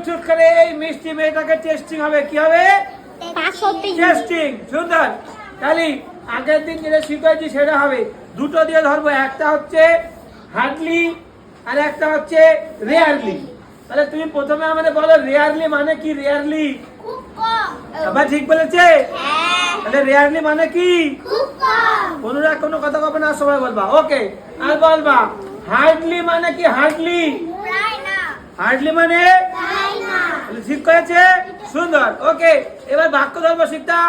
চুট করে এই মিষ্টি মেয়েটাকে টেস্টিং হবে, কি হবে? টেস্টিং। সুন্দর। তাহলে আগের দিন যেটা শিখেছি সেটা হবে, দুটো দিয়ে ধরবো, একটা হচ্ছে হার্ডলি আর একটা হচ্ছে রেয়ারলি। তাহলে তুমি প্রথমে আমাদের বলো রেয়ারলি মানে কি? রেয়ারলি খুব কম। আবার ঠিক বলেছে? হ্যাঁ। তাহলে রেয়ারলি মানে কি? খুব কম। কোনরা কোনো কথা কবে না, সবাই বলবা। ওকে, আর বলবা হার্ডলি মানে কি? হার্ডলি প্রায় না। হার্ডলি মানে প্রায় না। তাহলে ঠিক করেছে। সুন্দর। ওকে, এবার বাক্য ধরবো শিখতা।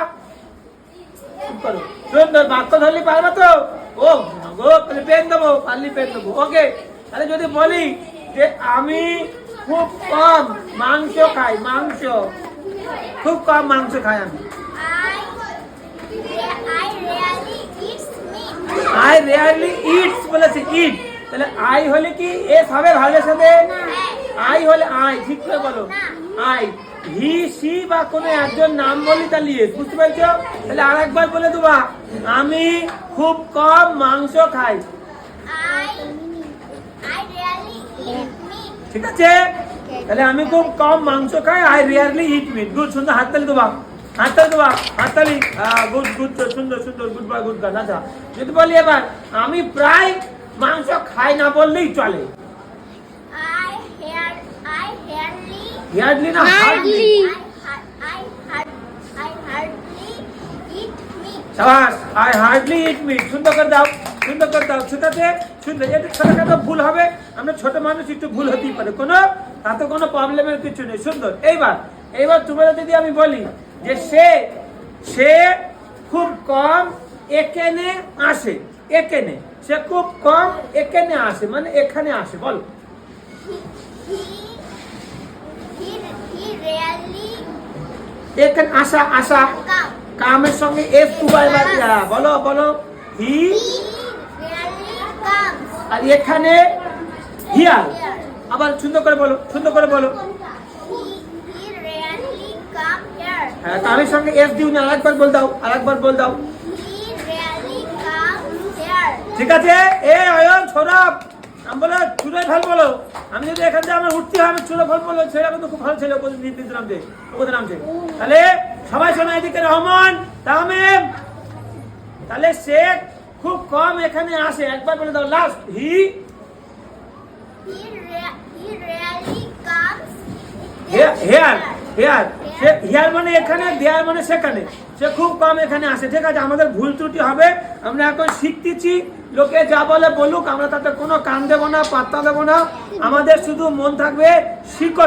সুন্দর বাক্য ধরলি পারবা তো? ও গো, তাহলে পেন দেবো, পারলি পেন দেবো। ওকে, তাহলে যদি বলি যে আমি খুব কম মাংস খাই, মাংস খুব কম মাংস খাই আমি। I rarely eat meat. I rarely it's বলেছে, ইট। তাহলে আই হলে কি এস হবে ভাবের সাথে? আই হলে আই, ঠিক করে বলো আই। হি সি বা কোনো একজন নাম বলি তাহলে ইয়েস, বুঝতে পারছো? তাহলে আরেকবার বলে দেবা, আমি খুব কম মাংস খাই। I rarely eat meat. ঠিক আছে? তাহলে আমি খুব কম মাংস খাই, I rarely it meet. Good, সুন্দর, হাততালি দেবা, হাততালি দেবা, হাততালি। গুড গুড, সুন্দর সুন্দর, গুড বাই, গুড গান। আচ্ছা, যদি বলি এবার আমি প্রায় মাংস খাই না বললেই চলে। I hardly হিয়ারলি না hardly? I hardly eat meat. সাবাস, আই হার্ডলি ইট মিট। সুন্দর করে দাও, সুন্দর করে দাও। ঠিক আছে? সুন্দর। এটা ছোটখাটো ভুল হবে, আমরা ছোট মানুষ, একটু ভুল হতেই পারে, কোনো তাতে কোনো প্রবলেমের কিছু নেই। সুন্দর। এইবার তোমাদের যদি আমি বলি যে সে খুব কম এখানে আসে, এখানে সে খুব কম এখানে আসে মানে এখানে আসে, বল। He rarely এখানে আসা, আসা come. কামের সঙ্গে এস দুবার বলো বলো। হি He rarely comes. আর এখানে হিয়ার। আবার সুন্দর করে বলো, সুন্দর করে বলো। He rarely come here. হ্যাঁ, কামের সঙ্গে এস দিও না, আরেকবার বল দাও, আরেকবার বল দাও। He rarely comes here. ঠিক আছে? এ অয়ন সৌরভ, আমি বলো চুলোয় ফল বলো। আমি যদি এখান থেকে আমার উঠতে হয়, আমি চুলো ফল বলো, ছেলেরা কিন্তু খুব ভালো ছেলে, নিতে নামছে, ওদের নামছে। তাহলে সবাই শোনা, এদিকে রহমান, তামিম। তাহলে সে খুব কম এখানে আসে, একবার বলে দাও last. He rarely comes here here here মানে এখানে, দেয়ার মানে সেখানে। সে খুব কম এখানে আসে। ঠিক আছে, আমাদের ভুল ত্রুটি হবে, আমরা এখন শিখতেছি। লোকে যা বলে বলুক, আমরা তাতে কোনো কান দেবো না, পাত্তা দেবো না। আমাদের শুধু মন থাকবে শিখ।